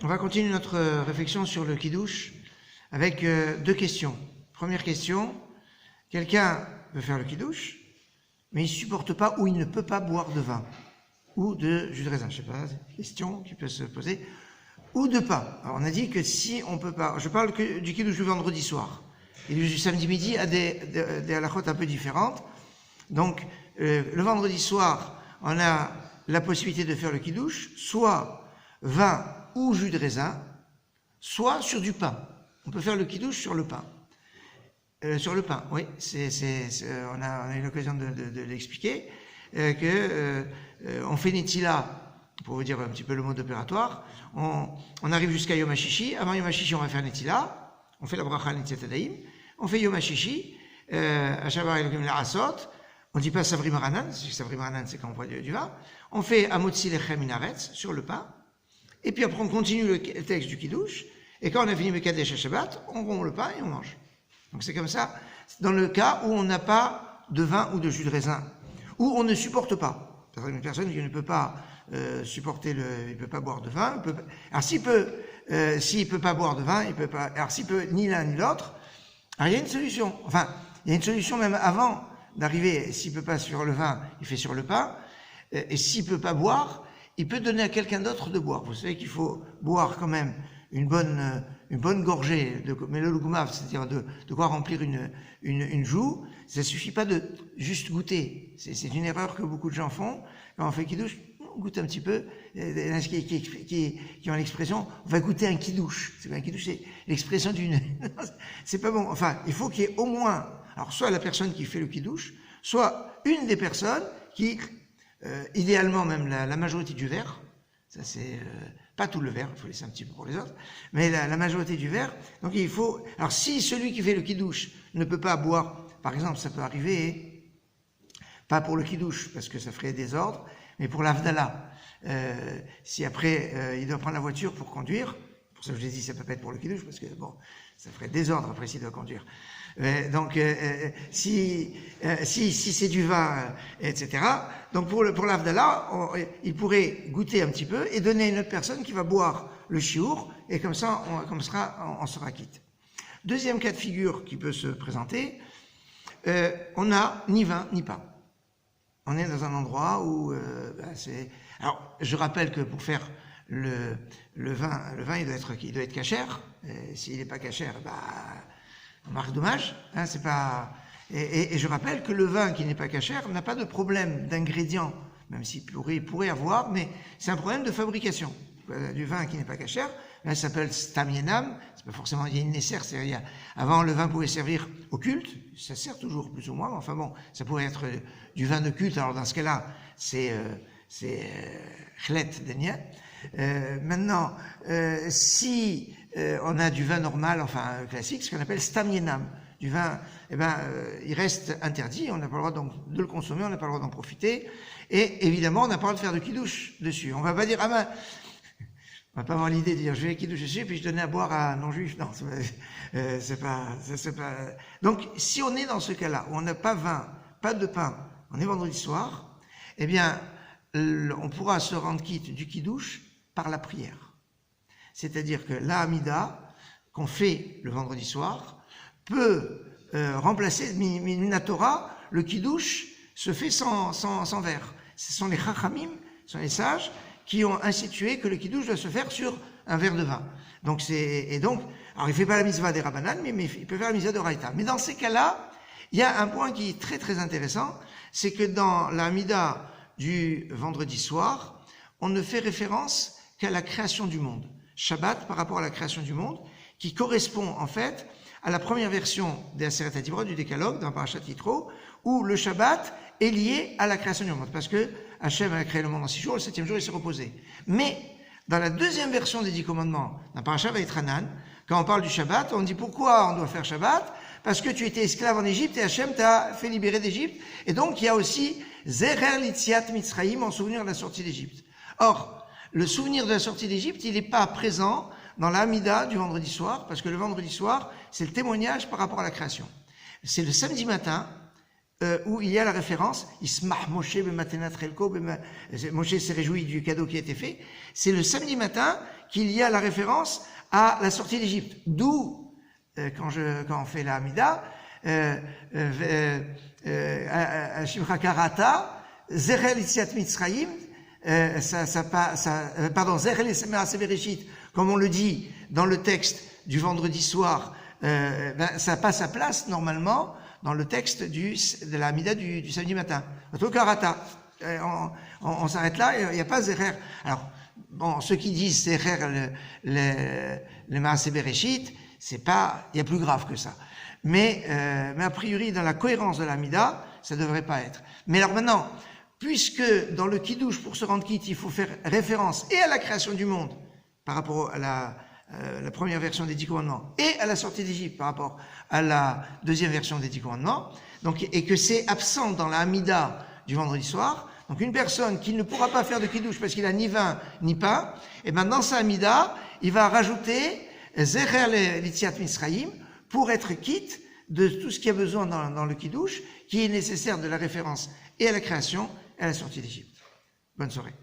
On va continuer notre réflexion sur le kiddush avec deux questions. Première question, quelqu'un veut faire le kiddush, mais il ne supporte pas ou il ne peut pas boire de vin ou de jus de raisin. Je ne sais pas, c'est une question qui peut se poser. Ou de pain. Alors on a dit que si on ne peut pas... Je parle que du kiddush du vendredi soir. Et du samedi midi a des halakhot un peu différentes. Donc, le vendredi soir, on a la possibilité de faire le kiddush, soit vin ou jus de raisin, soit sur du pain. On peut faire le kiddush sur le pain. Sur le pain, oui, on a eu l'occasion de l'expliquer, on fait Netila, pour vous dire un petit peu le mode opératoire, on arrive jusqu'à Yom HaShishi, avant Yom HaShishi on va faire Netila, on fait la bracha Netziat Adaim, on fait Yom HaShishi, Hashavar Elohim La'asot, on ne dit pas Savri Maranan, Savri Maranan c'est quand on boit du vin, on fait Amotzi Lechem Minaretz, sur le pain, et puis après on continue le texte du Kiddush, et quand on a fini Mekadesh Shabbat, on rompt le pain et on mange. Donc c'est comme ça, dans le cas où on n'a pas de vin ou de jus de raisin, où on ne supporte pas. Une personne qui ne peut pas supporter il peut pas boire de vin, alors s'il peut pas boire de vin, il peut pas, alors s'il peut ni l'un ni l'autre, alors il y a une solution. Enfin, il y a une solution même avant d'arriver, s'il peut pas sur le vin, il fait sur le pain, et s'il peut pas boire, il peut donner à quelqu'un d'autre de boire. Vous savez qu'il faut boire quand même une bonne gorgée de melolugumav, c'est-à-dire de quoi remplir une joue. Ça suffit pas de juste goûter. C'est une erreur que beaucoup de gens font. Quand on fait kiddush, on goûte un petit peu. Il y en a qui ont l'expression, on va goûter un kiddush. C'est pas un kiddush, c'est l'expression d'une... c'est pas bon. Enfin, il faut qu'il y ait au moins, alors soit la personne qui fait le kiddush, soit une des personnes qui, idéalement même la majorité du verre, ça c'est... pas tout le verre, il faut laisser un petit peu pour les autres, mais la majorité du verre. Donc il faut... Alors si celui qui fait le kiddush ne peut pas boire, par exemple, ça peut arriver, pas pour le kiddush, parce que ça ferait désordre, mais pour l'Havdalah. Si après, il doit prendre la voiture pour conduire, pour ça que je l'ai dit, ça peut pas être pour le kiddush, parce que bon, ça ferait désordre après s'il doit conduire. Donc, si c'est du vin, etc. Donc, pour l'Havdalah, il pourrait goûter un petit peu et donner à une autre personne qui va boire le chiour, et comme ça, on sera quitte. Deuxième cas de figure qui peut se présenter, on n'a ni vin ni pain. On est dans un endroit où c'est... Alors, je rappelle que pour faire le vin, il doit être cachère. S'il n'est pas cachère, on marque dommage, hein, c'est pas... Et je rappelle que le vin qui n'est pas cachère n'a pas de problème d'ingrédients, même s'il pourrait avoir, mais c'est un problème de fabrication. Du vin qui n'est pas cachère, là, ça s'appelle stam yenam, c'est pas forcément, il y a une nécessaire, c'est-à-dire, avant le vin pouvait servir au culte, ça sert toujours plus ou moins, mais enfin bon, ça pourrait être du vin de culte, alors dans ce cas-là, c'est chlet denia. Maintenant, si on a du vin normal, enfin classique, ce qu'on appelle stam yenam, du vin, il reste interdit, on n'a pas le droit donc de le consommer, on n'a pas le droit d'en profiter, et évidemment, on n'a pas le droit de faire de kiddush dessus. On va pas dire, on va pas avoir l'idée de dire, je vais kiddush dessus, puis je donnais à boire à un non-juif. Non, c'est pas. Donc, si on est dans ce cas-là, où on n'a pas vin, pas de pain, on est vendredi soir, eh bien, on pourra se rendre quitte du kiddush par la prière. C'est-à-dire que la Hamida, qu'on fait le vendredi soir, peut remplacer, Minatora, le kiddush se fait sans verre. Ce sont les chachamim, ce sont les sages, qui ont institué que le kiddush doit se faire sur un verre de vin. Donc alors il fait pas la mitzvah des rabbanan, mais il peut faire la mitzvah de raïta. Mais dans ces cas-là, il y a un point qui est très très intéressant, c'est que dans la Hamida du vendredi soir, on ne fait référence qu'à la création du monde. Shabbat par rapport à la création du monde, qui correspond en fait à la première version des Aseret HaDibrot, du Décalogue, dans Parashat Yitro, où le Shabbat est lié à la création du monde, parce que Hachem a créé le monde en 6 jours, le 7e jour il s'est reposé. Mais dans la deuxième version des 10 commandements, dans Parashat Vaïtranan, quand on parle du Shabbat, on dit pourquoi on doit faire Shabbat? Parce que tu étais esclave en Égypte et Hachem t'a fait libérer d'Égypte. Et donc il y a aussi Zerer Litziat Mitzrayim, en souvenir de la sortie d'Égypte. Or, le souvenir de la sortie d'Égypte, il n'est pas présent dans la Hamida du vendredi soir, parce que le vendredi soir, c'est le témoignage par rapport à la création. C'est le samedi matin, où il y a la référence, Ismach Moshe b'matenat chelko, Moshe s'est réjoui du cadeau qui a été fait. C'est le samedi matin qu'il y a la référence à la sortie d'Égypte. D'où, quand on fait la Hamida, Shimcha Karata, Zerel Yitziat Mitzrayim, Zerel Maaseh Bereshit, comme on le dit dans le texte du vendredi soir, ça n'a pas sa place normalement dans le texte de la Hamida du samedi matin. Karata. On s'arrête là, il n'y a pas Zerer. Alors, bon, ceux qui disent Zerer le Maaseh Bereshit, il y a plus grave que ça. Mais a priori, dans la cohérence de la Hamida, ça ne devrait pas être. Mais alors maintenant, puisque dans le Kiddush, pour se rendre quitte, il faut faire référence et à la création du monde, par rapport à la première version des 10 commandements, et à la sortie d'Égypte, par rapport à la deuxième version des 10 commandements, donc, et que c'est absent dans la Hamida du vendredi soir, donc une personne qui ne pourra pas faire de Kiddush parce qu'il a ni vin ni pain, et ben dans sa Hamida, il va rajouter Zecher l'Yitziat Mitzrayim pour être quitte de tout ce qu'il y a besoin dans le Kiddush, qui est nécessaire de la référence et à la création et à la sortie d'Égypte. Bonne soirée.